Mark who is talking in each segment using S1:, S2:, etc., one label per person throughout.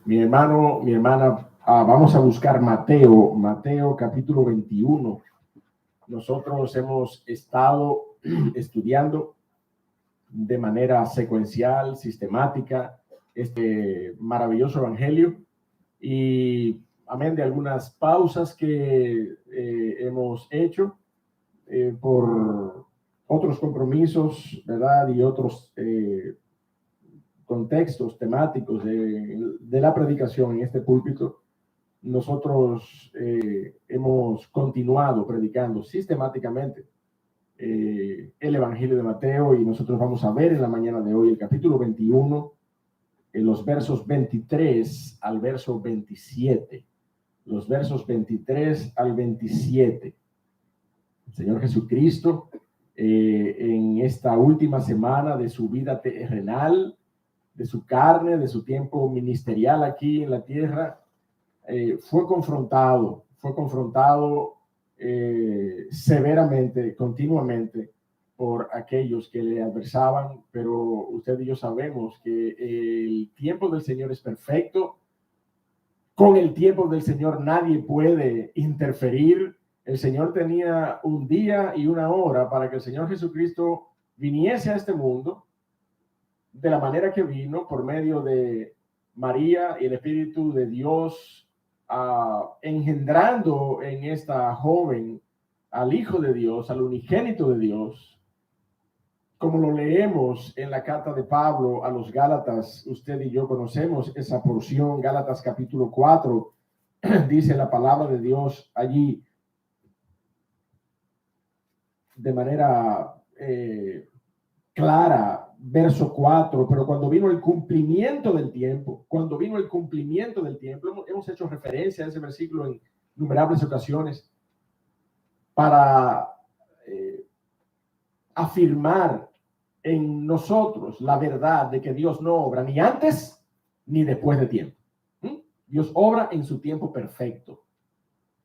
S1: Mi hermano, mi hermana, vamos a buscar Mateo capítulo 21. Nosotros hemos estado estudiando de manera secuencial, sistemática, este maravilloso evangelio y amén de algunas pausas que hemos hecho por otros compromisos, ¿verdad? Y otros contextos temáticos de la predicación en este púlpito. Nosotros hemos continuado predicando sistemáticamente el Evangelio de Mateo y nosotros vamos a ver en la mañana de hoy el capítulo 21, en los versos 23 al verso 27. Los versos 23 al 27. El Señor Jesucristo, en esta última semana de su vida terrenal, de su carne, de su tiempo ministerial aquí en la tierra, fue confrontado severamente, continuamente, por aquellos que le adversaban, pero usted y yo sabemos que el tiempo del Señor es perfecto. Con el tiempo del Señor nadie puede interferir. El Señor tenía un día y una hora para que el Señor Jesucristo viniese a este mundo de la manera que vino, por medio de María y el Espíritu de Dios, engendrando en esta joven al Hijo de Dios, al unigénito de Dios, como lo leemos en la carta de Pablo a los Gálatas. Usted y yo conocemos esa porción, Gálatas capítulo 4, dice la palabra de Dios allí de manera clara, verso 4, pero cuando vino el cumplimiento del tiempo, hemos hecho referencia a ese versículo en innumerables ocasiones para afirmar en nosotros la verdad de que Dios no obra ni antes ni después de tiempo. Dios obra en su tiempo perfecto.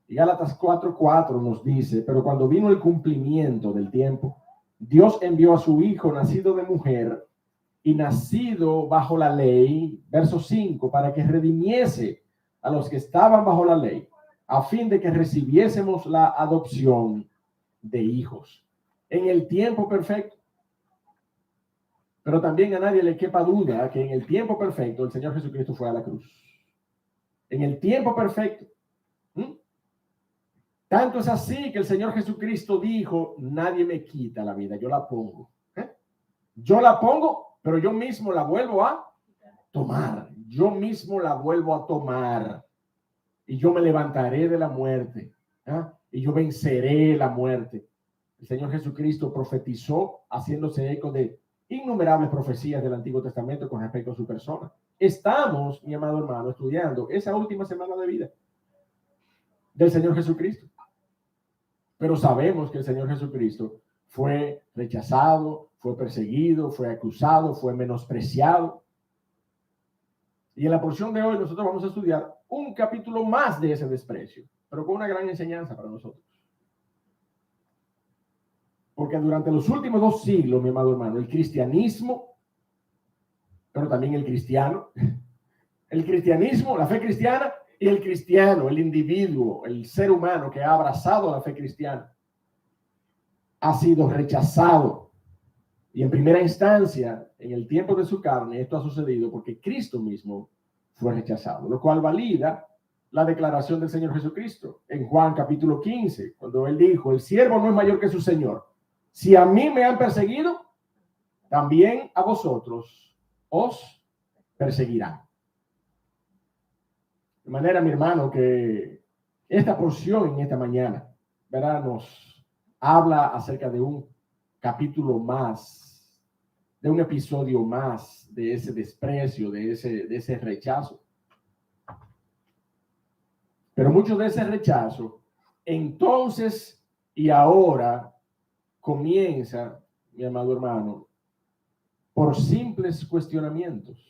S1: Y Gálatas 4:4 nos dice, pero cuando vino el cumplimiento del tiempo, Dios envió a su Hijo nacido de mujer y nacido bajo la ley, verso 5, para que redimiese a los que estaban bajo la ley, a fin de que recibiésemos la adopción de hijos en el tiempo perfecto. Pero también a nadie le quepa duda que en el tiempo perfecto el Señor Jesucristo fue a la cruz. En el tiempo perfecto. Tanto es así que el Señor Jesucristo dijo, nadie me quita la vida, yo la pongo. Yo la pongo, pero yo mismo la vuelvo a tomar. Yo mismo la vuelvo a tomar. Y yo me levantaré de la muerte. Y yo venceré la muerte. El Señor Jesucristo profetizó haciéndose eco de innumerables profecías del Antiguo Testamento con respecto a su persona. Estamos, mi amado hermano, estudiando esa última semana de vida del Señor Jesucristo. Pero sabemos que el Señor Jesucristo fue rechazado, fue perseguido, fue acusado, fue menospreciado. Y en la porción de hoy nosotros vamos a estudiar un capítulo más de ese desprecio, pero con una gran enseñanza para nosotros. Porque durante los últimos 2 siglos, mi amado hermano, el cristianismo, pero también el cristianismo, la fe cristiana y el cristiano, el individuo, el ser humano que ha abrazado la fe cristiana, ha sido rechazado. Y en primera instancia, en el tiempo de su carne, esto ha sucedido porque Cristo mismo fue rechazado, lo cual valida la declaración del Señor Jesucristo en Juan capítulo 15, cuando él dijo, el siervo no es mayor que su Señor. Si a mí me han perseguido, también a vosotros os perseguirán. De manera, mi hermano, que esta porción en esta mañana, ¿verdad?, nos habla acerca de un capítulo más, de un episodio más de ese desprecio, de ese rechazo. Pero mucho de ese rechazo, entonces y ahora, comienza, mi amado hermano, por simples cuestionamientos.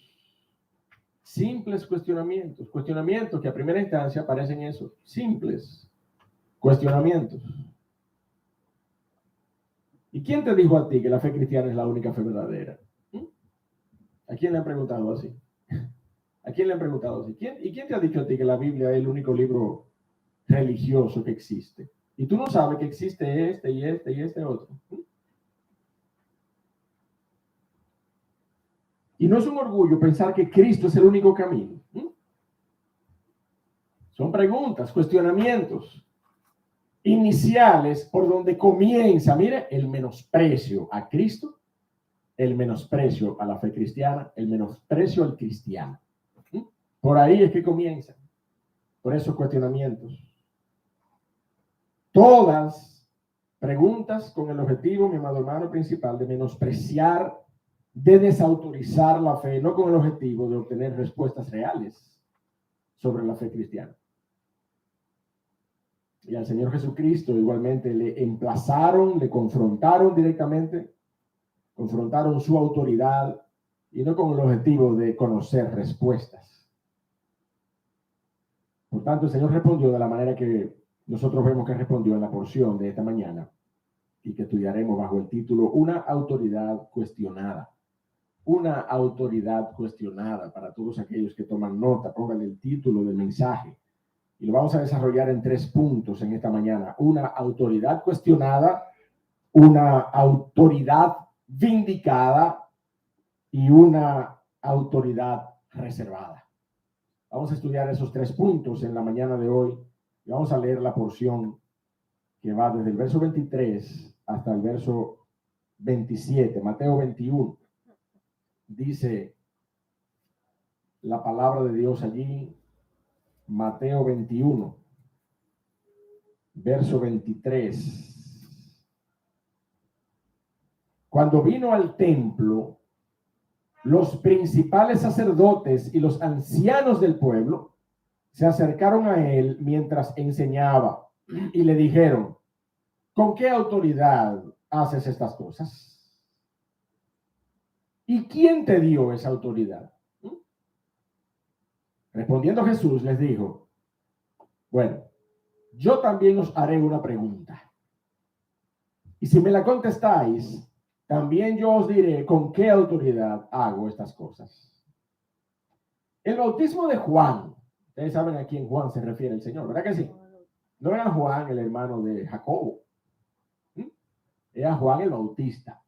S1: Simples cuestionamientos. Cuestionamientos que a primera instancia parecen eso, simples cuestionamientos. ¿Y quién te dijo a ti que la fe cristiana es la única fe verdadera? ¿A quién le han preguntado así? ¿A quién le han preguntado así? ¿Y quién te ha dicho a ti que la Biblia es el único libro religioso que existe? Y tú no sabes que existe este y este y este otro. Y no es un orgullo pensar que Cristo es el único camino. Son preguntas, cuestionamientos iniciales por donde comienza, mire, el menosprecio a Cristo, el menosprecio a la fe cristiana, el menosprecio al cristiano. Por ahí es que comienza, por esos cuestionamientos. Todas preguntas con el objetivo, mi amado hermano, principal de menospreciar, de desautorizar la fe, no con el objetivo de obtener respuestas reales sobre la fe cristiana. Y al Señor Jesucristo igualmente le emplazaron, le confrontaron directamente, confrontaron su autoridad y no con el objetivo de conocer respuestas. Por tanto, el Señor respondió de la manera que nosotros vemos que respondió en la porción de esta mañana y que estudiaremos bajo el título Una autoridad cuestionada. Una autoridad cuestionada. Para todos aquellos que toman nota, pongan el título del mensaje. Y lo vamos a desarrollar en 3 puntos en esta mañana. Una autoridad cuestionada, una autoridad vindicada y una autoridad reservada. Vamos a estudiar esos 3 puntos en la mañana de hoy y vamos a leer la porción que va desde el verso 23 hasta el verso 27, Mateo 21. Dice la palabra de Dios allí, Mateo 21, verso 23. Cuando vino al templo, los principales sacerdotes y los ancianos del pueblo se acercaron a él mientras enseñaba y le dijeron: ¿con qué autoridad haces estas cosas? ¿Y quién te dio esa autoridad? Respondiendo Jesús les dijo: bueno, yo también os haré una pregunta. Y si me la contestáis, también yo os diré con qué autoridad hago estas cosas. El bautismo de Juan, ustedes saben a quién Juan se refiere el Señor, ¿verdad que sí? No era Juan el hermano de Jacobo, era Juan el Bautista.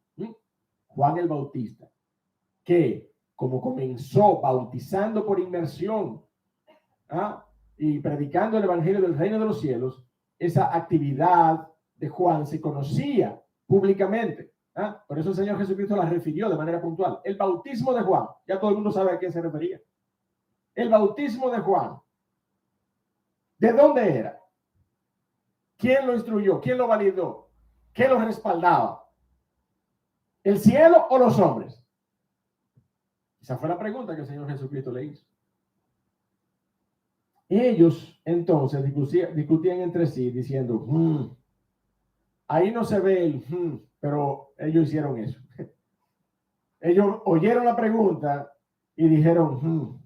S1: Juan el Bautista, que como comenzó bautizando por inmersión y predicando el evangelio del reino de los cielos, esa actividad de Juan se conocía públicamente. Por eso el Señor Jesucristo la refirió de manera puntual. El bautismo de Juan, ya todo el mundo sabe a qué se refería. El bautismo de Juan, ¿de dónde era? ¿Quién lo instruyó? ¿Quién lo validó? ¿Qué lo respaldaba? ¿El cielo o los hombres? Esa fue la pregunta que el Señor Jesucristo le hizo. Ellos entonces discutían entre sí diciendo, ahí no se ve el pero ellos hicieron eso. Ellos oyeron la pregunta y dijeron,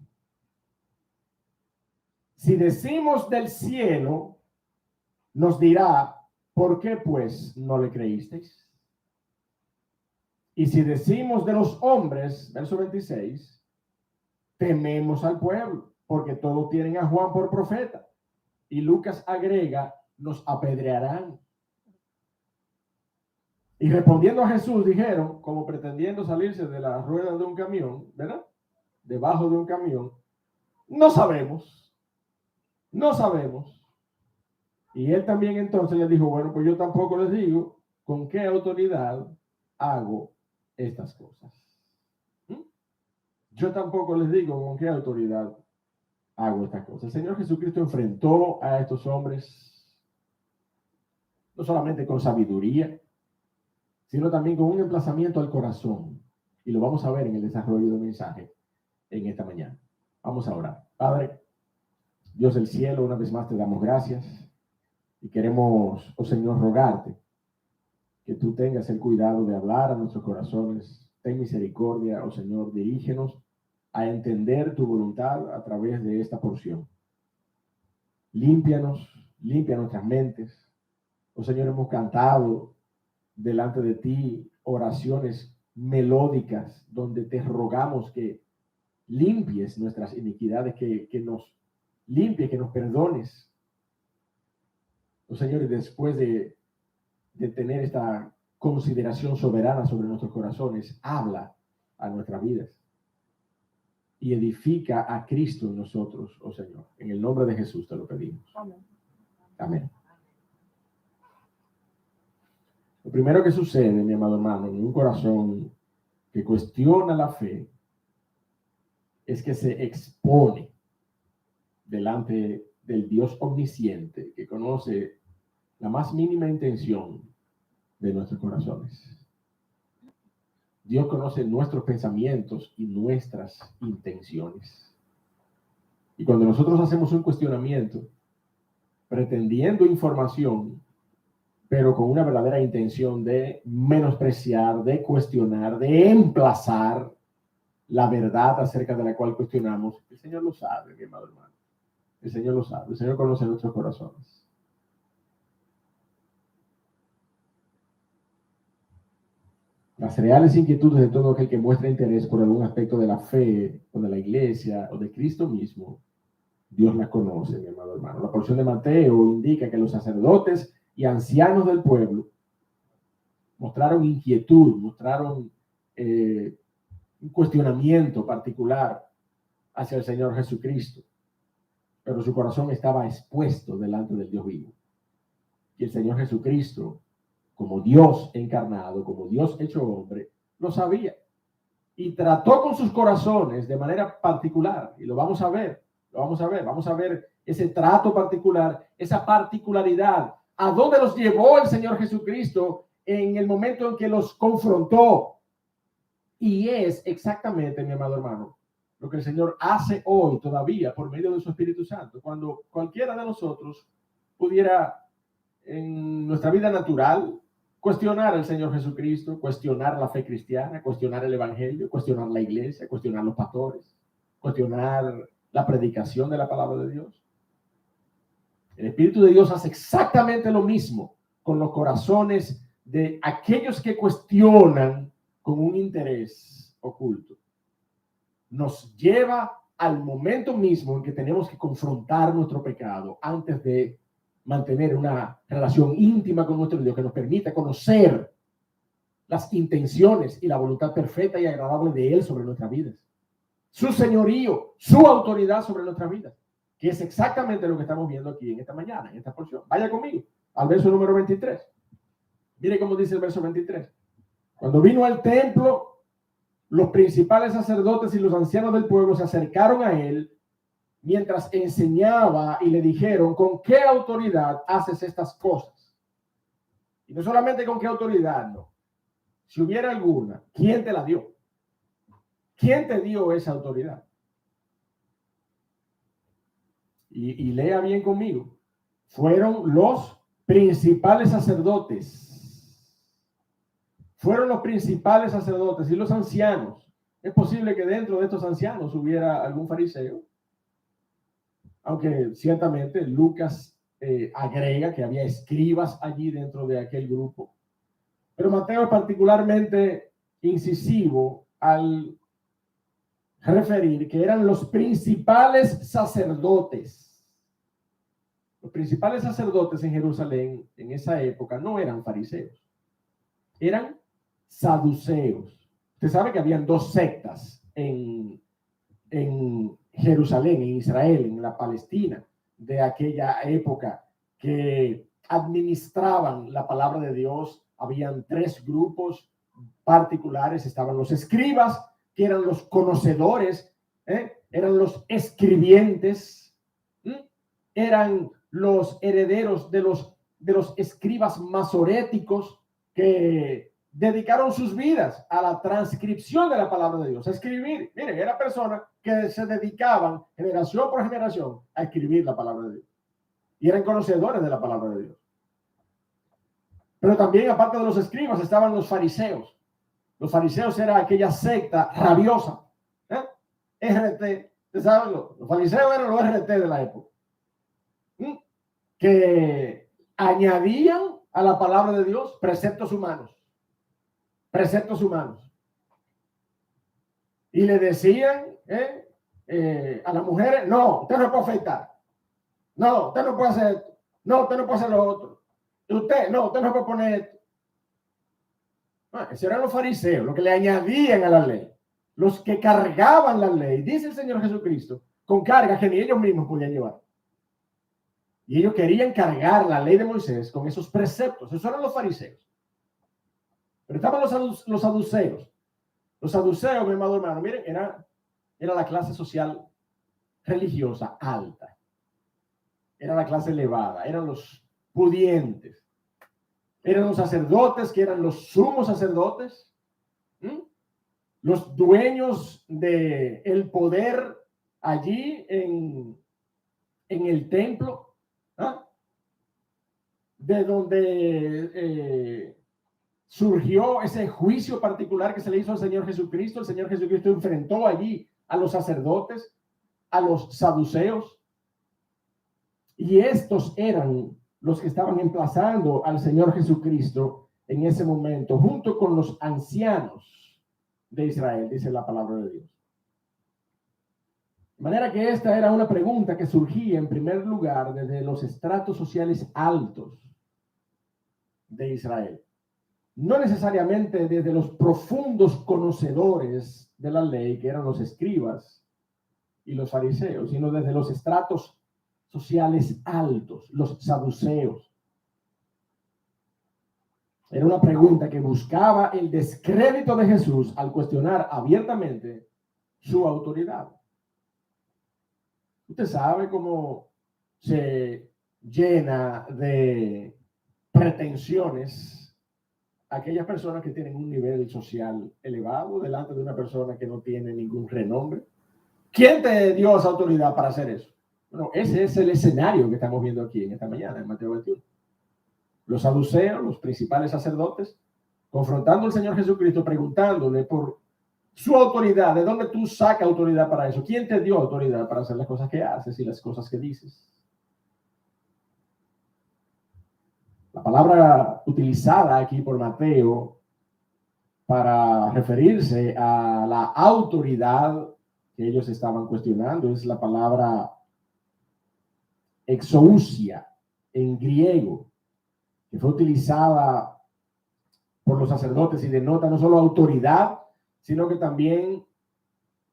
S1: si decimos del cielo, nos dirá, ¿por qué pues no le creísteis? Y si decimos de los hombres, verso 26, tememos al pueblo, porque todos tienen a Juan por profeta. Y Lucas agrega, nos apedrearán. Y respondiendo a Jesús dijeron, como pretendiendo salirse de la rueda de un camión, ¿verdad? Debajo de un camión, no sabemos. Y él también entonces les dijo, bueno, pues yo tampoco les digo con qué autoridad hago estas cosas. Yo tampoco les digo con qué autoridad hago estas cosas. El Señor Jesucristo enfrentó a estos hombres no solamente con sabiduría, sino también con un emplazamiento al corazón. Y lo vamos a ver en el desarrollo del mensaje en esta mañana. Vamos a orar. Padre, Dios del cielo, una vez más te damos gracias y queremos, oh Señor, rogarte que tú tengas el cuidado de hablar a nuestros corazones. Ten misericordia, oh Señor, dirígenos a entender tu voluntad a través de esta porción. Límpianos, limpia nuestras mentes. Oh Señor, hemos cantado delante de ti oraciones melódicas donde te rogamos que limpies nuestras iniquidades, que nos limpies, que nos perdones. Oh Señor, y después de tener esta consideración soberana sobre nuestros corazones, habla a nuestras vidas y edifica a Cristo en nosotros, oh Señor. En el nombre de Jesús te lo pedimos. Amén. Amén. Lo primero que sucede, mi amado hermano, en un corazón que cuestiona la fe, es que se expone delante del Dios omnisciente, que conoce la más mínima intención de nuestros corazones. Dios conoce nuestros pensamientos y nuestras intenciones. Y cuando nosotros hacemos un cuestionamiento, pretendiendo información, pero con una verdadera intención de menospreciar, de cuestionar, de emplazar la verdad acerca de la cual cuestionamos, el Señor lo sabe, mi amado hermano. El Señor lo sabe. El Señor conoce nuestros corazones. Las reales inquietudes de todo aquel que muestra interés por algún aspecto de la fe, o de la iglesia, o de Cristo mismo, Dios las conoce, mi amado hermano. La porción de Mateo indica que los sacerdotes y ancianos del pueblo mostraron inquietud, mostraron un cuestionamiento particular hacia el Señor Jesucristo, pero su corazón estaba expuesto delante del Dios vivo. Y el Señor Jesucristo, como Dios encarnado, como Dios hecho hombre, lo sabía y trató con sus corazones de manera particular, y lo vamos a ver, vamos a ver ese trato particular, esa particularidad, a dónde los llevó el Señor Jesucristo en el momento en que los confrontó. Y es exactamente, mi amado hermano, lo que el Señor hace hoy todavía por medio de su Espíritu Santo. Cuando cualquiera de nosotros pudiera en nuestra vida natural cuestionar al Señor Jesucristo, cuestionar la fe cristiana, cuestionar el Evangelio, cuestionar la iglesia, cuestionar los pastores, cuestionar la predicación de la palabra de Dios. El Espíritu de Dios hace exactamente lo mismo con los corazones de aquellos que cuestionan con un interés oculto. Nos lleva al momento mismo en que tenemos que confrontar nuestro pecado antes de mantener una relación íntima con nuestro Dios que nos permita conocer las intenciones y la voluntad perfecta y agradable de Él sobre nuestras vidas. Su señorío, su autoridad sobre nuestras vidas, que es exactamente lo que estamos viendo aquí en esta mañana, en esta porción. Vaya conmigo al verso número 23. Mire cómo dice el verso 23. Cuando vino al templo, los principales sacerdotes y los ancianos del pueblo se acercaron a él mientras enseñaba y le dijeron: ¿con qué autoridad haces estas cosas? Y no solamente con qué autoridad, no. Si hubiera alguna, ¿quién te la dio? ¿Quién te dio esa autoridad? Y lea bien conmigo. Fueron los principales sacerdotes. Fueron los principales sacerdotes y los ancianos. Es posible que dentro de estos ancianos hubiera algún fariseo, aunque ciertamente Lucas agrega que había escribas allí dentro de aquel grupo. Pero Mateo es particularmente incisivo al referir que eran los principales sacerdotes. Los principales sacerdotes en Jerusalén en esa época no eran fariseos, eran saduceos. Usted sabe que habían dos sectas en Jerusalén, en Israel, en la Palestina de aquella época, que administraban la palabra de Dios. Habían tres grupos particulares. Estaban los escribas, que eran los conocedores, eran los escribientes, eran los herederos de los escribas masoréticos, que dedicaron sus vidas a la transcripción de la palabra de Dios, a escribir. Miren, eran personas que se dedicaban generación por generación a escribir la palabra de Dios. Y eran conocedores de la palabra de Dios. Pero también, aparte de los escribas, estaban los fariseos. Los fariseos era aquella secta rabiosa. RT, ¿ustedes saben? Los fariseos eran los RT de la época. Que añadían a la palabra de Dios preceptos humanos. Preceptos humanos. y le decían a las mujeres, no, usted no puede afeitar, no, usted no puede hacer esto, no, usted no puede hacer lo otro, usted no puede poner esto. Esos eran los fariseos, los que le añadían a la ley, los que cargaban la ley, dice el Señor Jesucristo, con cargas que ni ellos mismos podían llevar. Y ellos querían cargar la ley de Moisés con esos preceptos. Esos eran los fariseos. Pero estaban los saduceos. Los saduceos, mi amado hermano, miren, era la clase social religiosa alta. Era la clase elevada. Eran los pudientes. Eran los sacerdotes, que eran los sumos sacerdotes. Los dueños del poder allí en el templo. De donde surgió ese juicio particular que se le hizo al Señor Jesucristo. El Señor Jesucristo enfrentó allí a los sacerdotes, a los saduceos, y estos eran los que estaban emplazando al Señor Jesucristo en ese momento, junto con los ancianos de Israel, dice la palabra de Dios. De manera que esta era una pregunta que surgía en primer lugar desde los estratos sociales altos de Israel. No necesariamente desde los profundos conocedores de la ley, que eran los escribas y los fariseos, sino desde los estratos sociales altos, los saduceos. Era una pregunta que buscaba el descrédito de Jesús al cuestionar abiertamente su autoridad. Usted sabe cómo se llena de pretensiones aquellas personas que tienen un nivel social elevado delante de una persona que no tiene ningún renombre. ¿Quién te dio esa autoridad para hacer eso? Bueno, ese es el escenario que estamos viendo aquí en esta mañana, en Mateo 21. Los saduceos, los principales sacerdotes, confrontando al Señor Jesucristo, preguntándole por su autoridad. ¿De dónde tú sacas autoridad para eso? ¿Quién te dio autoridad para hacer las cosas que haces y las cosas que dices? La palabra utilizada aquí por Mateo para referirse a la autoridad que ellos estaban cuestionando es la palabra exousia en griego, que fue utilizada por los sacerdotes y denota no solo autoridad, sino que también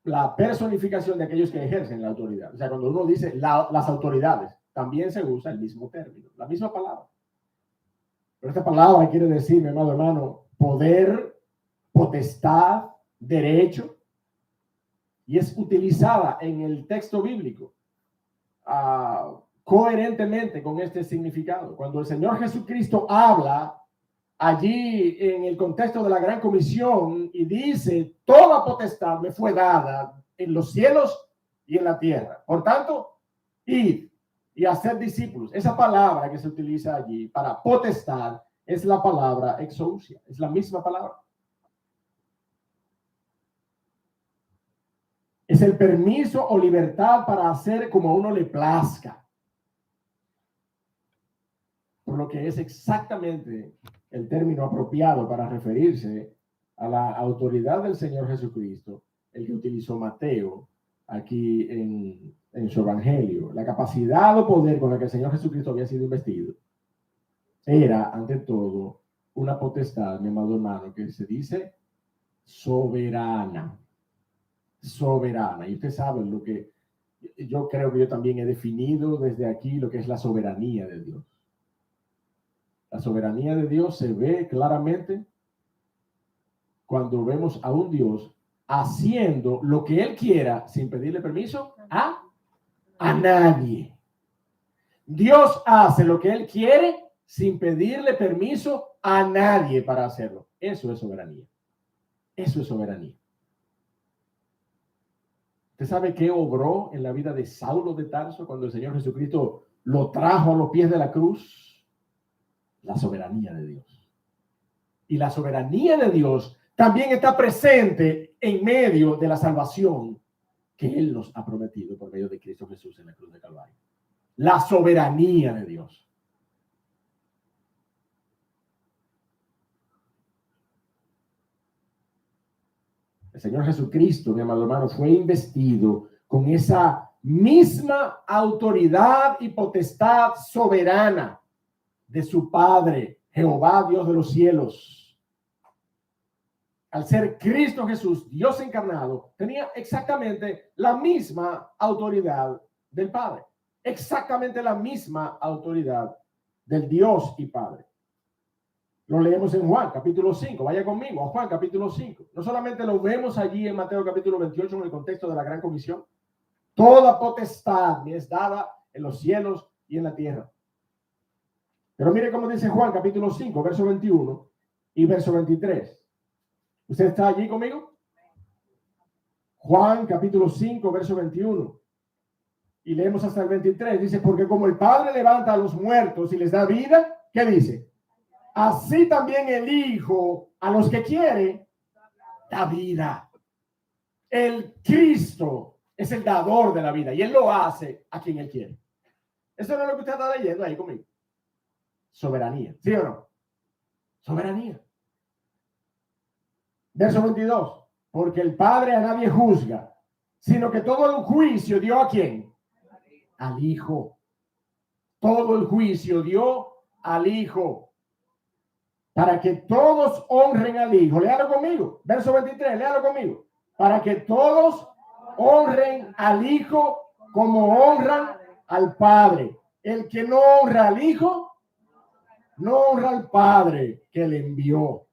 S1: la personificación de aquellos que ejercen la autoridad. O sea, cuando uno dice las autoridades, también se usa el mismo término, la misma palabra. Pero esta palabra quiere decir, mi amado hermano, poder, potestad, derecho, y es utilizada en el texto bíblico coherentemente con este significado. Cuando el Señor Jesucristo habla allí en el contexto de la Gran Comisión y dice, toda potestad me fue dada en los cielos y en la tierra. Por tanto, id y hacer discípulos. Esa palabra que se utiliza allí para potestad es la palabra exousia, es la misma palabra. Es el permiso o libertad para hacer como a uno le plazca. Por lo que es exactamente el término apropiado para referirse a la autoridad del Señor Jesucristo, el que utilizó Mateo aquí en su evangelio. La capacidad o poder con la que el Señor Jesucristo había sido investido era, ante todo, una potestad, mi amado hermano, que se dice soberana. Soberana. Y usted sabe lo que yo creo que yo también he definido desde aquí, lo que es la soberanía de Dios. La soberanía de Dios se ve claramente cuando vemos a un Dios haciendo lo que Él quiera sin pedirle permiso a nadie. Dios hace lo que Él quiere sin pedirle permiso a nadie para hacerlo. Eso es soberanía. Eso es soberanía. ¿Usted sabe qué obró en la vida de Saulo de Tarso cuando el Señor Jesucristo lo trajo a los pies de la cruz? La soberanía de Dios. Y la soberanía de Dios también está presente en medio de la salvación que Él nos ha prometido por medio de Cristo Jesús en la cruz de Calvario. La soberanía de Dios. Señor Jesucristo, mi amado hermano, fue investido con esa misma autoridad y potestad soberana de su Padre, Jehová, Dios de los cielos. Al ser Cristo Jesús, Dios encarnado, tenía exactamente la misma autoridad del Padre, exactamente la misma autoridad del Dios y Padre. Lo leemos en Juan capítulo 5, vaya conmigo a Juan capítulo 5. No solamente lo vemos allí en Mateo capítulo 28 en el contexto de la gran comisión. Toda potestad me es dada en los cielos y en la tierra. Pero mire cómo dice Juan capítulo 5, verso 21 y verso 23. ¿Usted está allí conmigo? Juan capítulo 5, verso 21. Y leemos hasta el 23. Dice, porque como el Padre levanta a los muertos y les da vida, ¿qué dice? Así también el Hijo a los que quiere da vida. El Cristo es el dador de la vida y Él lo hace a quien Él quiere. Eso no es lo que usted está leyendo ahí conmigo. Soberanía, ¿sí o no? Soberanía. Verso 22. Porque el Padre a nadie juzga, sino que todo el juicio dio ¿a quién? Al Hijo. Todo el juicio dio al Hijo. Para que todos honren al Hijo. Léalo conmigo. Verso 23, léalo conmigo. Para que todos honren al Hijo como honran al Padre. El que no honra al Hijo, no honra al Padre que le envió.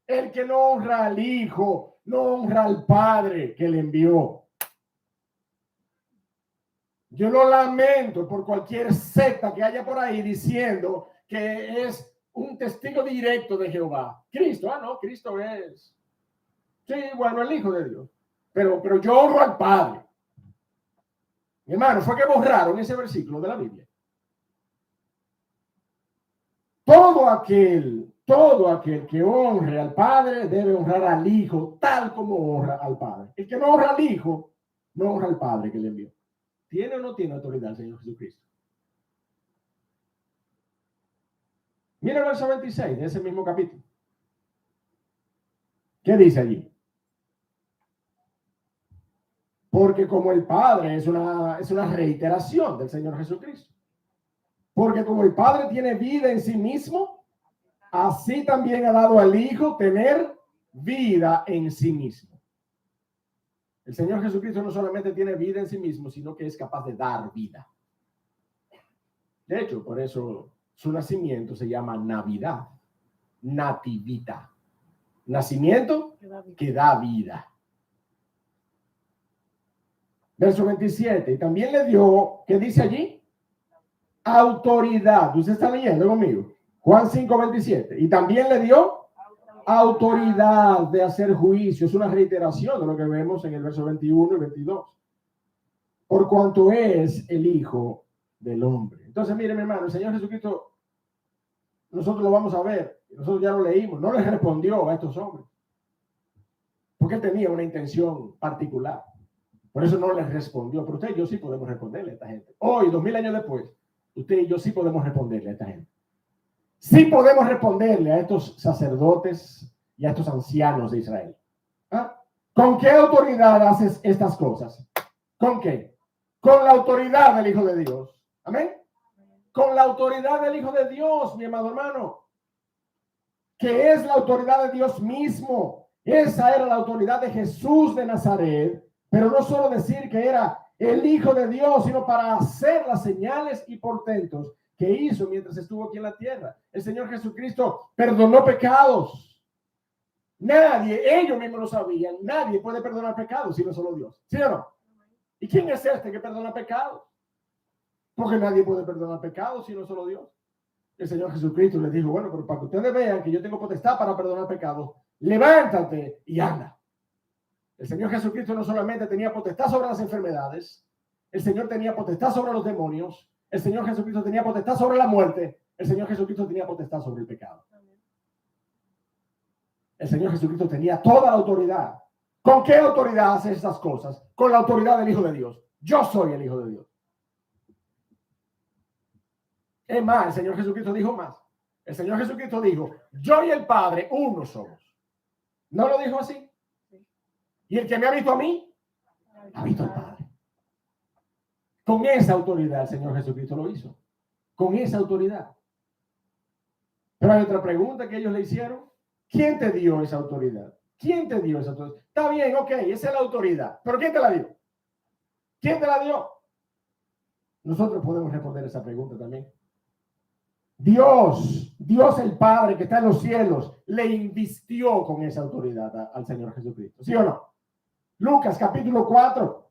S1: El que no honra al Hijo, no honra al Padre que le envió. Yo lo lamento por cualquier secta que haya por ahí diciendo que es un testigo directo de Jehová. Cristo, no, Cristo es, sí, bueno, el Hijo de Dios. Pero yo honro al Padre. Mi hermano, fue que borraron ese versículo de la Biblia. Todo aquel que honre al Padre debe honrar al Hijo tal como honra al Padre. El que no honra al Hijo, no honra al Padre que le envió. ¿Tiene o no tiene autoridad el Señor Jesucristo? Mira el verso 26 de ese mismo capítulo. ¿Qué dice allí? Porque como el Padre es una reiteración del Señor Jesucristo. Porque como el Padre tiene vida en sí mismo, así también ha dado al Hijo tener vida en sí mismo. El Señor Jesucristo no solamente tiene vida en sí mismo, sino que es capaz de dar vida. De hecho, por eso su nacimiento se llama Navidad, nativita. Nacimiento que da vida. Verso 27. Y también le dio, ¿qué dice allí? Autoridad. ¿Usted está leyendo conmigo? Juan 5, 27. Y también le dio autoridad de hacer juicio. Es una reiteración de lo que vemos en el verso 21 y 22. Por cuanto es el Hijo del Hombre. Entonces, mire, mi hermano, el Señor Jesucristo, nosotros lo vamos a ver. Nosotros ya lo leímos. No les respondió a estos hombres. Porque él tenía una intención particular. Por eso no les respondió. Pero usted y yo sí podemos responderle a esta gente. Hoy, 2000 años después, usted y yo sí podemos responderle a esta gente. Sí podemos responderle a estos sacerdotes y a estos ancianos de Israel. ¿Ah? ¿Con qué autoridad haces estas cosas? ¿Con qué? Con la autoridad del Hijo de Dios. Amén. Con la autoridad del Hijo de Dios, mi amado hermano. Que es la autoridad de Dios mismo. Esa era la autoridad de Jesús de Nazaret. Pero no solo decir que era el Hijo de Dios, sino para hacer las señales y portentos que hizo mientras estuvo aquí en la tierra. El Señor Jesucristo perdonó pecados. Nadie, ellos mismos lo sabían, nadie puede perdonar pecados sino solo Dios. ¿Sí o no? ¿Y quién es este que perdona pecados? Porque nadie puede perdonar pecados sino solo Dios. El Señor Jesucristo les dijo, bueno, pero para que ustedes vean que yo tengo potestad para perdonar pecados, levántate y anda. El Señor Jesucristo no solamente tenía potestad sobre las enfermedades, el Señor tenía potestad sobre los demonios, el Señor Jesucristo tenía potestad sobre la muerte, el Señor Jesucristo tenía potestad sobre el pecado. El Señor Jesucristo tenía toda la autoridad. ¿Con qué autoridad hace estas cosas? Con la autoridad del Hijo de Dios. Yo soy el Hijo de Dios. Es más, el Señor Jesucristo dijo más. El Señor Jesucristo dijo, yo y el Padre uno somos. ¿No lo dijo así? Y el que me ha visto a mí, ha visto al Padre. Con esa autoridad el Señor Jesucristo lo hizo. Con esa autoridad. Pero hay otra pregunta que ellos le hicieron. ¿Quién te dio esa autoridad? ¿Quién te dio esa autoridad? Está bien, ok, esa es la autoridad. ¿Pero quién te la dio? ¿Quién te la dio? Nosotros podemos responder esa pregunta también. Dios el Padre que está en los cielos, le invistió con esa autoridad al Señor Jesucristo. ¿Sí o no? Lucas capítulo 4,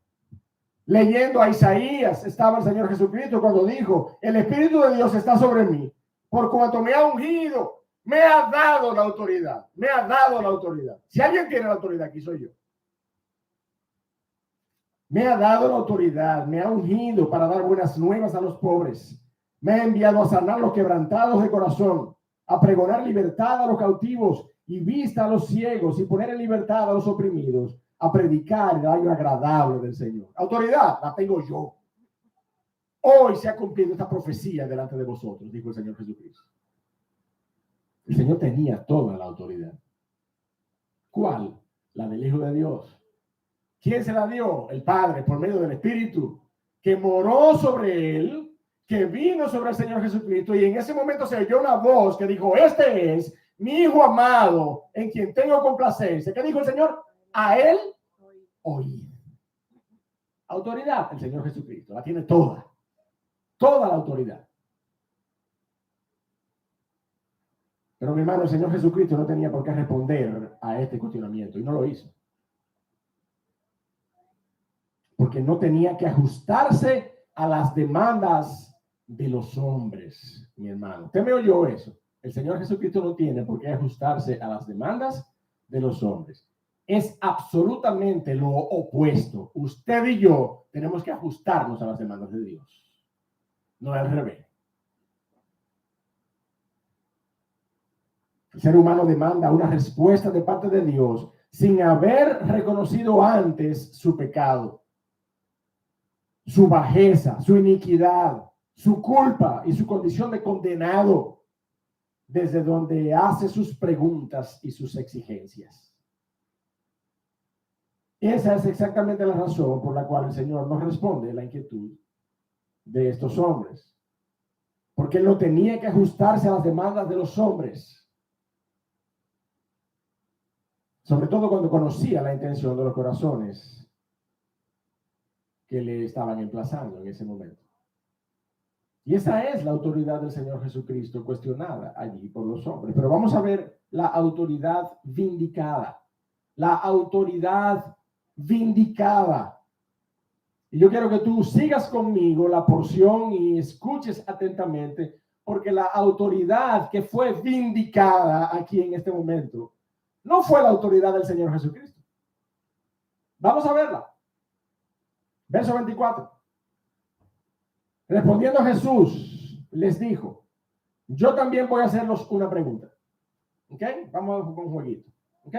S1: leyendo a Isaías, estaba el Señor Jesucristo cuando dijo, el Espíritu de Dios está sobre mí, por cuanto me ha ungido, me ha dado la autoridad, me ha dado la autoridad. Si alguien tiene la autoridad, aquí soy yo. Me ha dado la autoridad, me ha ungido para dar buenas nuevas a los pobres. Me ha enviado a sanar los quebrantados de corazón, a pregonar libertad a los cautivos y vista a los ciegos y poner en libertad a los oprimidos, a predicar el año agradable del Señor. Autoridad la tengo yo. Hoy se ha cumplido esta profecía delante de vosotros, dijo el Señor Jesucristo. El Señor tenía toda la autoridad. ¿Cuál? La del Hijo de Dios. ¿Quién se la dio? El Padre, por medio del Espíritu, que moró sobre él, que vino sobre el Señor Jesucristo, y en ese momento se oyó una voz que dijo, este es mi Hijo amado, en quien tengo complacencia. ¿Qué dijo el Señor? A él oír. Autoridad, el Señor Jesucristo, la tiene toda. Toda la autoridad. Pero mi hermano, el Señor Jesucristo no tenía por qué responder a este cuestionamiento, y no lo hizo. Porque no tenía que ajustarse a las demandas de los hombres, mi hermano. ¿Usted me oyó eso? El Señor Jesucristo no tiene por qué ajustarse a las demandas de los hombres. Es absolutamente lo opuesto. Usted y yo tenemos que ajustarnos a las demandas de Dios. No al revés. El ser humano demanda una respuesta de parte de Dios sin haber reconocido antes su pecado, su bajeza, su iniquidad, su culpa y su condición de condenado, desde donde hace sus preguntas y sus exigencias. Esa es exactamente la razón por la cual el Señor nos responde la inquietud de estos hombres. Porque Él no tenía que ajustarse a las demandas de los hombres. Sobre todo cuando conocía la intención de los corazones que le estaban emplazando en ese momento. Y esa es la autoridad del Señor Jesucristo cuestionada allí por los hombres. Pero vamos a ver la autoridad vindicada. La autoridad vindicada. Y yo quiero que tú sigas conmigo la porción y escuches atentamente, porque la autoridad que fue vindicada aquí en este momento no fue la autoridad del Señor Jesucristo. Vamos a verla. Verso 24. Respondiendo Jesús, les dijo, yo también voy a hacerlos una pregunta. ¿Ok? Vamos a jugar un jueguito. ¿Ok?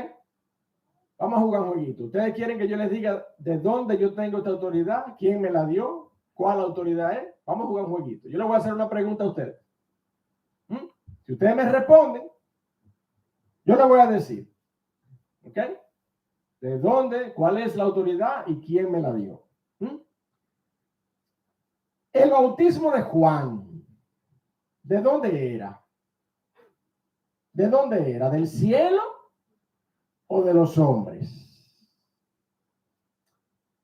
S1: Vamos a jugar un jueguito. ¿Ustedes quieren que yo les diga de dónde yo tengo esta autoridad? ¿Quién me la dio? ¿Cuál autoridad es? Vamos a jugar un jueguito. Yo les voy a hacer una pregunta a ustedes. Si ustedes me responden, yo les voy a decir. ¿Ok? ¿De dónde? ¿Cuál es la autoridad? ¿Y quién me la dio? El bautismo de Juan, ¿de dónde era? ¿De dónde era? ¿Del cielo o de los hombres?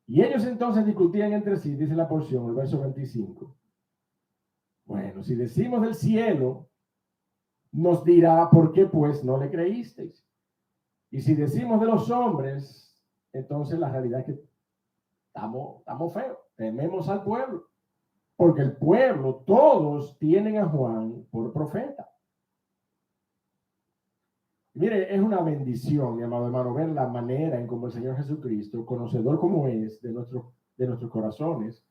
S1: Y ellos entonces discutían entre sí, dice la porción, el verso 25. Bueno, si decimos del cielo, nos dirá, ¿por qué pues no le creísteis? Y si decimos de los hombres, entonces la realidad es que estamos feos, tememos al pueblo. Porque el pueblo, todos tienen a Juan por profeta. Mire, es una bendición, mi amado hermano, ver la manera en cómo el Señor Jesucristo, conocedor como es de nuestros corazones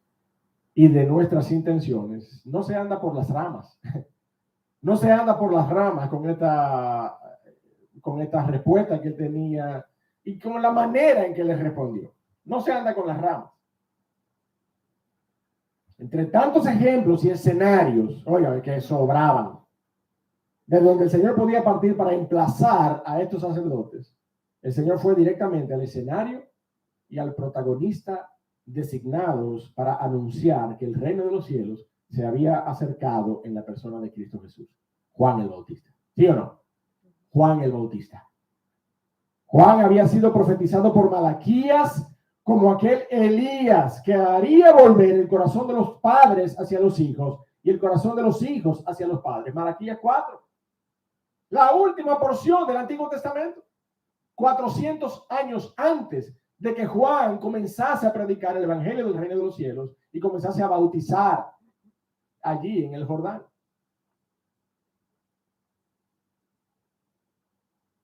S1: y de nuestras intenciones, no se anda por las ramas. No se anda por las ramas con esta respuesta que él tenía y con la manera en que le respondió. No se anda con las ramas. Entre tantos ejemplos y escenarios, oigan, que sobraban, de donde el Señor podía partir para emplazar a estos sacerdotes, el Señor fue directamente al escenario y al protagonista designados para anunciar que el reino de los cielos se había acercado en la persona de Cristo Jesús, Juan el Bautista. ¿Sí o no? Juan el Bautista. Juan había sido profetizado por Malaquías como aquel Elías que haría volver el corazón de los padres hacia los hijos y el corazón de los hijos hacia los padres. Malaquías 4. La última porción del Antiguo Testamento. 400 años antes de que Juan comenzase a predicar el evangelio del reino de los cielos y comenzase a bautizar allí en el Jordán.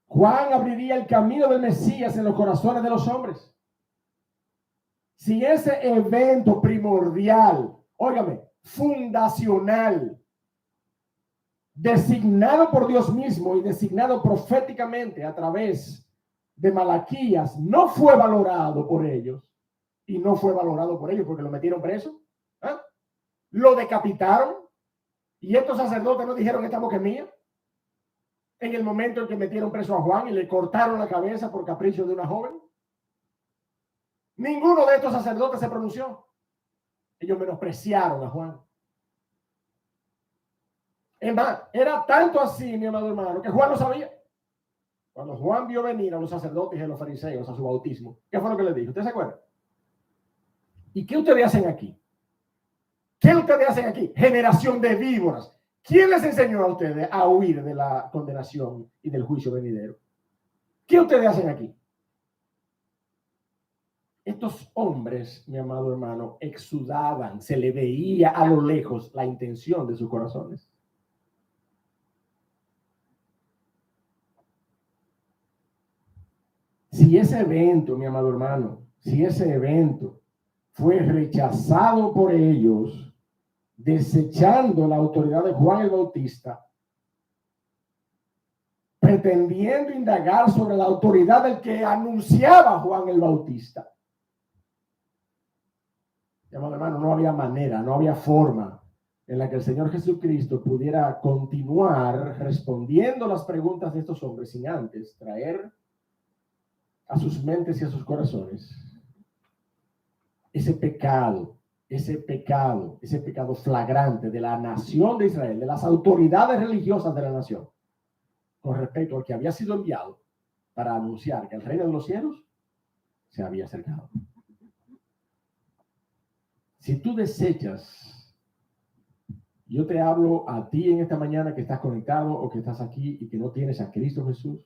S1: Juan abriría el camino del Mesías en los corazones de los hombres. Si ese evento primordial, óigame, fundacional, designado por Dios mismo y designado proféticamente a través de Malaquías, no fue valorado por ellos, y no fue valorado por ellos porque lo metieron preso, ¿eh? Lo decapitaron, y estos sacerdotes no dijeron esta boca es mía, en el momento en que metieron preso a Juan y le cortaron la cabeza por capricho de una joven. Ninguno de estos sacerdotes se pronunció. Ellos menospreciaron a Juan. Es más, era tanto así, mi amado hermano, que Juan lo sabía. Cuando Juan vio venir a los sacerdotes y a los fariseos a su bautismo, ¿qué fue lo que les dijo? ¿Ustedes se acuerdan? ¿Y qué ustedes hacen aquí? ¿Qué ustedes hacen aquí? Generación de víboras. ¿Quién les enseñó a ustedes a huir de la condenación y del juicio venidero? ¿Qué ustedes hacen aquí? Estos hombres, mi amado hermano, exudaban, se le veía a lo lejos la intención de sus corazones. Si ese evento, mi amado hermano, si ese evento fue rechazado por ellos, desechando la autoridad de Juan el Bautista, pretendiendo indagar sobre la autoridad del que anunciaba Juan el Bautista. Mi amado hermano, no había manera, no había forma en la que el Señor Jesucristo pudiera continuar respondiendo las preguntas de estos hombres sin antes traer a sus mentes y a sus corazones ese pecado flagrante de la nación de Israel, de las autoridades religiosas de la nación, con respecto al que había sido enviado para anunciar que el reino de los cielos se había acercado. Si tú desechas, yo te hablo a ti en esta mañana que estás conectado o que estás aquí y que no tienes a Cristo Jesús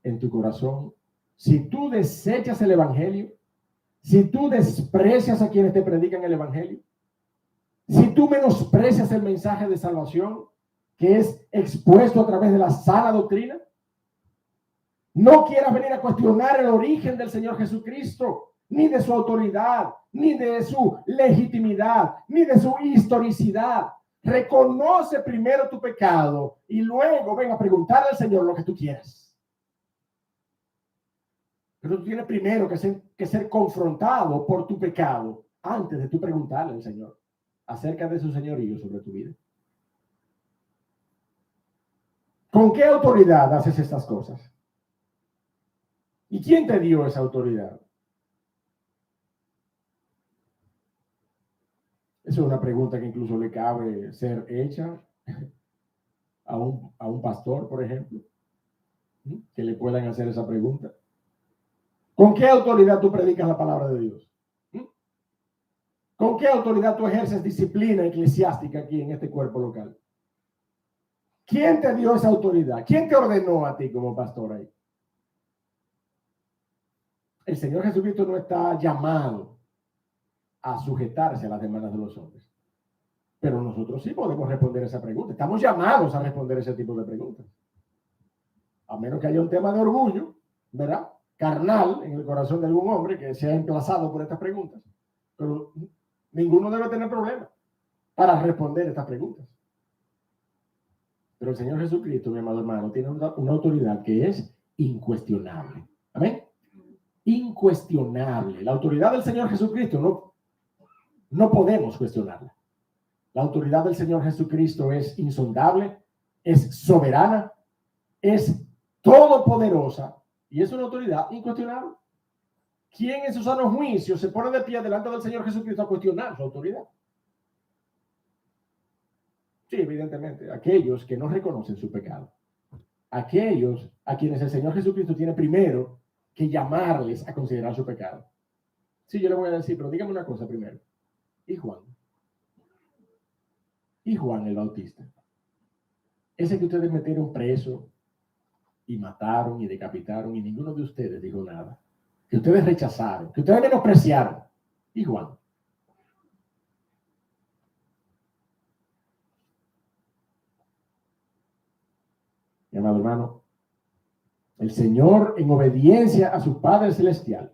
S1: en tu corazón, si tú desechas el evangelio, si tú desprecias a quienes te predican el evangelio, si tú menosprecias el mensaje de salvación que es expuesto a través de la sana doctrina, no quieras venir a cuestionar el origen del Señor Jesucristo, ni de su autoridad, ni de su legitimidad, ni de su historicidad. Reconoce primero tu pecado y luego ven a preguntarle al Señor lo que tú quieras. Pero tú tienes primero que ser confrontado por tu pecado antes de tú preguntarle al Señor acerca de su señorío sobre tu vida. ¿Con qué autoridad haces estas cosas? ¿Y quién te dio esa autoridad? Esa es una pregunta que incluso le cabe ser hecha a un pastor, por ejemplo, que le puedan hacer esa pregunta. ¿Con qué autoridad tú predicas la palabra de Dios? ¿Con qué autoridad tú ejerces disciplina eclesiástica aquí en este cuerpo local? ¿Quién te dio esa autoridad? ¿Quién te ordenó a ti como pastor ahí? El Señor Jesucristo no está llamado a sujetarse a las demandas de los hombres. Pero nosotros sí podemos responder esa pregunta. Estamos llamados a responder ese tipo de preguntas. A menos que haya un tema de orgullo, ¿verdad? Carnal en el corazón de algún hombre que se ha emplazado por estas preguntas. Pero ninguno debe tener problema para responder estas preguntas. Pero el Señor Jesucristo, mi amado hermano, tiene una autoridad que es incuestionable. ¿Amén? Incuestionable. La autoridad del Señor Jesucristo no podemos cuestionarla. La autoridad del Señor Jesucristo es insondable, es soberana, es todopoderosa y es una autoridad incuestionable. ¿quién en su sano juicio se pone de pie delante del Señor Jesucristo a cuestionar su autoridad? Sí, evidentemente, aquellos que no reconocen su pecado. Aquellos a quienes el Señor Jesucristo tiene primero que llamarles a considerar su pecado. Sí, yo le voy a decir, pero dígame una cosa primero. ¿Y Juan? ¿Y Juan el Bautista? Ese que ustedes metieron preso y mataron y decapitaron y ninguno de ustedes dijo nada. Que ustedes rechazaron, que ustedes menospreciaron. ¿Y Juan? Mi amado hermano, el Señor, en obediencia a su Padre Celestial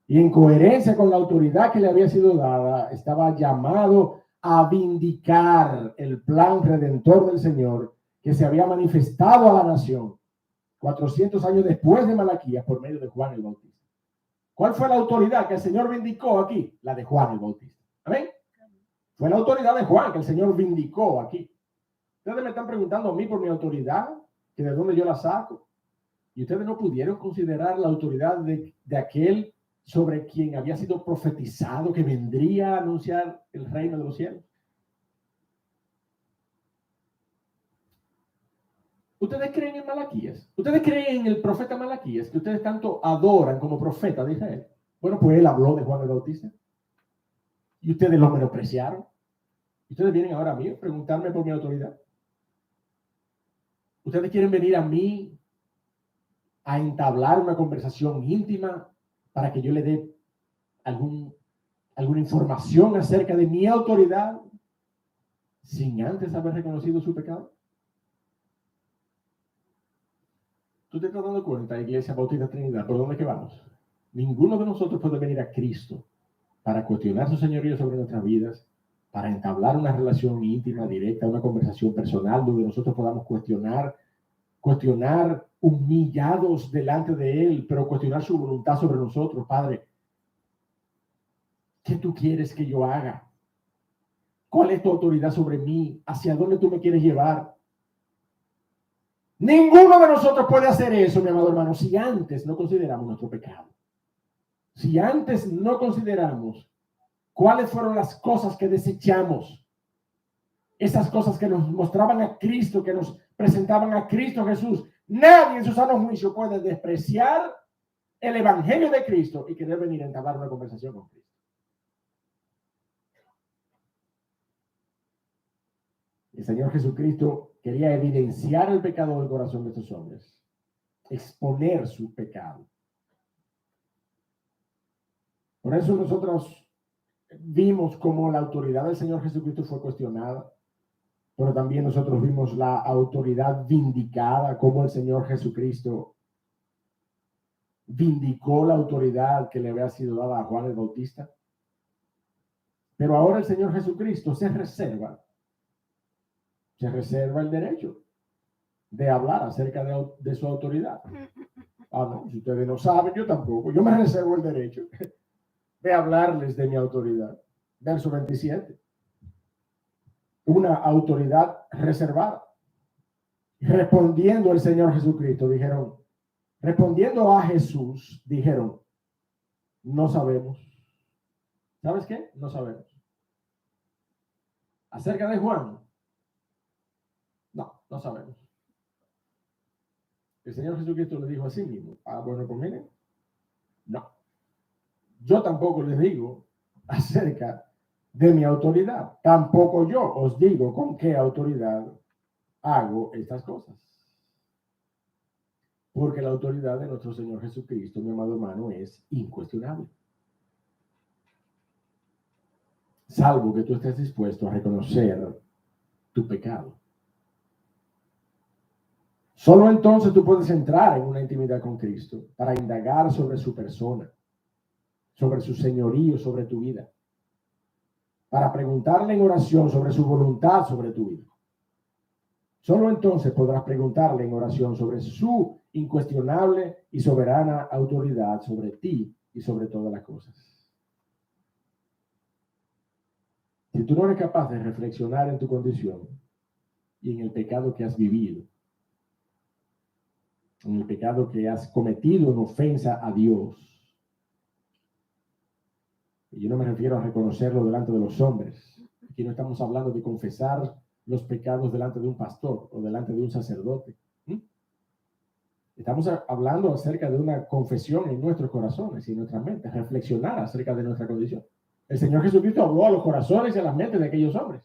S1: y en coherencia con la autoridad que le había sido dada, estaba llamado a vindicar el plan redentor del Señor que se había manifestado a la nación 400 años después de Malaquías por medio de Juan el Bautista. ¿Cuál fue la autoridad que el Señor vindicó aquí? La de Juan el Bautista. ¿Amén? Fue la autoridad de Juan que el Señor vindicó aquí. Ustedes me están preguntando a mí por mi autoridad, que de dónde yo la saco. Y ustedes no pudieron considerar la autoridad de aquel sobre quien había sido profetizado que vendría a anunciar el reino de los cielos. ¿Ustedes creen en Malaquías? ¿Ustedes creen en el profeta Malaquías que ustedes tanto adoran como profeta de Israel? Bueno, pues él habló de Juan el Bautista. Y ustedes lo menospreciaron. Ustedes vienen ahora a mí a preguntarme por mi autoridad. Ustedes quieren venir a mí a entablar una conversación íntima para que yo le dé alguna información acerca de mi autoridad sin antes haber reconocido su pecado. ¿Tú te estás dando cuenta, Iglesia Bautista Trinidad, por dónde que vamos? Ninguno de nosotros puede venir a Cristo para cuestionar su señorío sobre nuestras vidas, para entablar una relación íntima, directa, una conversación personal donde nosotros podamos cuestionar humillados delante de Él, pero cuestionar su voluntad sobre nosotros. Padre, ¿qué tú quieres que yo haga? ¿Cuál es tu autoridad sobre mí? ¿Hacia dónde tú me quieres llevar? Ninguno de nosotros puede hacer eso, mi amado hermano, si antes no consideramos nuestro pecado. Si antes no consideramos cuáles fueron las cosas que desechamos, esas cosas que nos mostraban a Cristo, que nos presentaban a Cristo Jesús. Nadie en su sano juicio puede despreciar el evangelio de Cristo y querer venir a entablar una conversación con Cristo. El Señor Jesucristo quería evidenciar el pecado del corazón de estos hombres, exponer su pecado. Por eso nosotros vimos cómo la autoridad del Señor Jesucristo fue cuestionada, pero también nosotros vimos la autoridad vindicada, cómo el Señor Jesucristo vindicó la autoridad que le había sido dada a Juan el Bautista. Pero ahora el Señor Jesucristo se reserva el derecho de hablar acerca de su autoridad. Ah, no, si ustedes no saben, yo tampoco. Yo me reservo el derecho de hablarles de mi autoridad. Verso 27. Una autoridad reservada. Respondiendo el Señor Jesucristo, respondiendo a Jesús, dijeron, no sabemos. ¿Sabes qué? No sabemos. Acerca de Juan, no sabemos. El Señor Jesucristo le dijo a sí mismo, bueno, pues miren, no. Yo tampoco les digo acerca de mi autoridad. Tampoco yo os digo con qué autoridad hago estas cosas. Porque la autoridad de nuestro Señor Jesucristo, mi amado hermano, es incuestionable. Salvo que tú estés dispuesto a reconocer tu pecado. Solo entonces tú puedes entrar en una intimidad con Cristo para indagar sobre su persona, sobre su señorío, sobre tu vida. Para preguntarle en oración sobre su voluntad sobre tu vida. Solo entonces podrás preguntarle en oración sobre su incuestionable y soberana autoridad sobre ti y sobre todas las cosas. Si tú no eres capaz de reflexionar en tu condición y en el pecado que has vivido, en el pecado que has cometido en ofensa a Dios, Y yo no me refiero a reconocerlo delante de los hombres. Aquí no estamos hablando de confesar los pecados delante de un pastor o delante de un sacerdote. Estamos hablando acerca de una confesión en nuestros corazones y en nuestras mentes, reflexionar acerca de nuestra condición. El Señor Jesucristo habló a los corazones y a las mentes de aquellos hombres.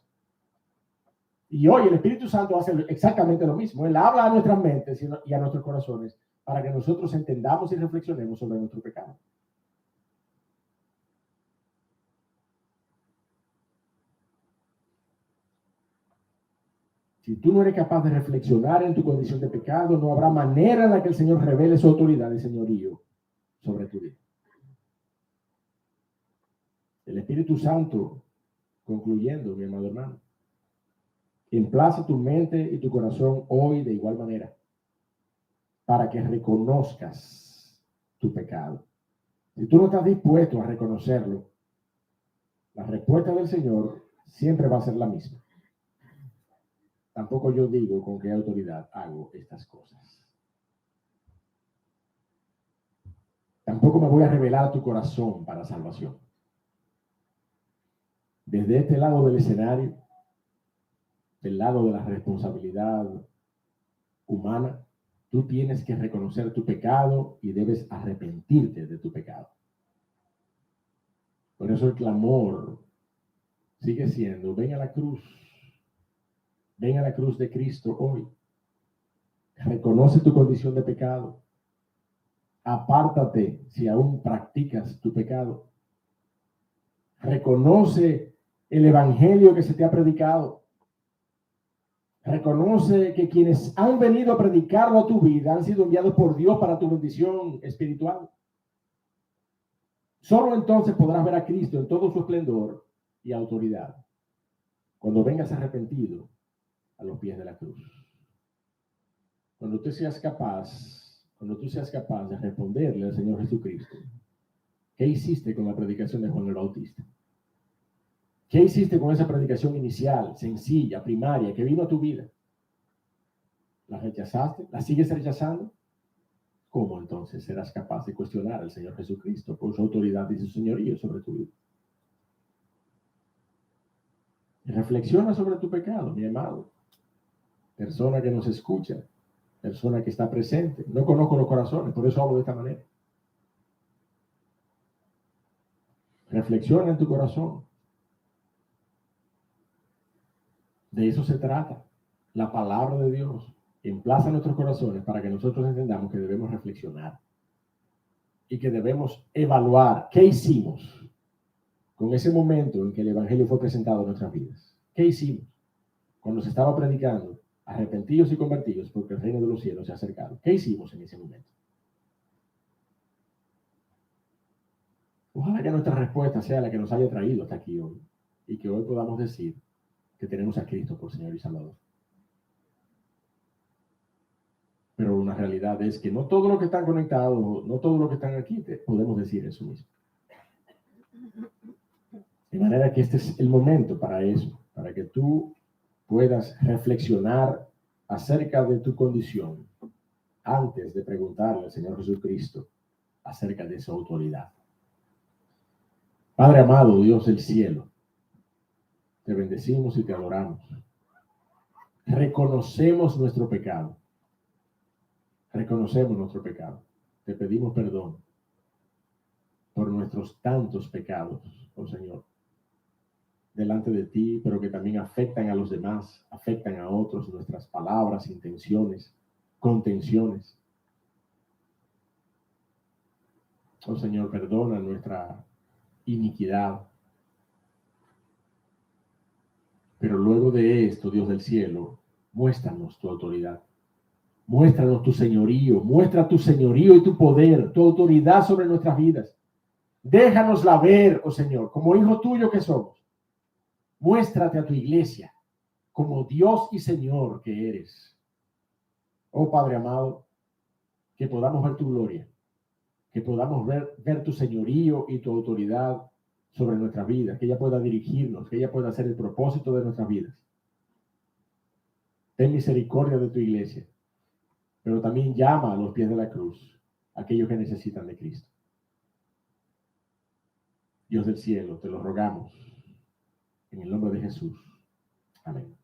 S1: Y hoy el Espíritu Santo hace exactamente lo mismo. Él habla a nuestras mentes y a nuestros corazones para que nosotros entendamos y reflexionemos sobre nuestro pecado. Si tú no eres capaz de reflexionar en tu condición de pecado, no habrá manera en la que el Señor revele su autoridad y señorío sobre tu vida. El Espíritu Santo, concluyendo, mi amado hermano, emplaza tu mente y tu corazón hoy de igual manera para que reconozcas tu pecado. Si tú no estás dispuesto a reconocerlo, la respuesta del Señor siempre va a ser la misma. Tampoco yo digo con qué autoridad hago estas cosas. Tampoco me voy a revelar tu corazón para salvación. Desde este lado del escenario, del lado de la responsabilidad humana, tú tienes que reconocer tu pecado y debes arrepentirte de tu pecado. Por eso el clamor sigue siendo, ven a la cruz de Cristo hoy. Reconoce tu condición de pecado. Apártate si aún practicas tu pecado. Reconoce el evangelio que se te ha predicado. Reconoce que quienes han venido a predicarlo a tu vida han sido enviados por Dios para tu bendición espiritual. Solo entonces podrás ver a Cristo en todo su esplendor y autoridad cuando vengas arrepentido a los pies de la cruz. Cuando tú seas capaz de responderle al Señor Jesucristo, ¿qué hiciste con la predicación de Juan el Bautista? ¿Qué hiciste con esa predicación inicial, sencilla, primaria, que vino a tu vida? ¿La rechazaste? ¿La sigues rechazando? ¿Cómo entonces serás capaz de cuestionar al Señor Jesucristo por su autoridad y su señorío sobre tu vida? Reflexiona sobre tu pecado, mi amado. Persona que nos escucha, persona que está presente. No conozco los corazones, por eso hablo de esta manera. Reflexiona en tu corazón. De eso se trata. La palabra de Dios emplaza nuestros corazones para que nosotros entendamos que debemos reflexionar y que debemos evaluar qué hicimos con ese momento en que el evangelio fue presentado en nuestras vidas. ¿Qué hicimos cuando se estaba predicando? Arrepentidos y convertidos porque el reino de los cielos se ha acercado. ¿Qué hicimos en ese momento? Ojalá que nuestra respuesta sea la que nos haya traído hasta aquí hoy y que hoy podamos decir que tenemos a Cristo por Señor y Salvador. Pero una realidad es que no todos los que están conectados, no todos los que están aquí, podemos decir eso mismo. De manera que este es el momento para eso, para que tú puedas reflexionar acerca de tu condición antes de preguntarle al Señor Jesucristo acerca de su autoridad. Padre amado, Dios del cielo, te bendecimos y te adoramos. Reconocemos nuestro pecado. Reconocemos nuestro pecado. Te pedimos perdón por nuestros tantos pecados, oh Señor, delante de ti, pero que también afectan a los demás, afectan a otros, nuestras palabras, intenciones, contenciones. Oh Señor, perdona nuestra iniquidad. Pero luego de esto, Dios del cielo, muéstranos tu autoridad. Muéstranos tu señorío, muestra tu señorío y tu poder, tu autoridad sobre nuestras vidas. Déjanosla ver, oh Señor, como hijo tuyo que somos. Muéstrate a tu iglesia como Dios y Señor que eres. Oh Padre amado, que podamos ver tu gloria, que podamos ver tu señorío y tu autoridad sobre nuestras vidas, que ella pueda dirigirnos, que ella pueda ser el propósito de nuestras vidas. Ten misericordia de tu iglesia, pero también llama a los pies de la cruz a aquellos que necesitan de Cristo. Dios del cielo, te lo rogamos en el nombre de Jesús. Amén.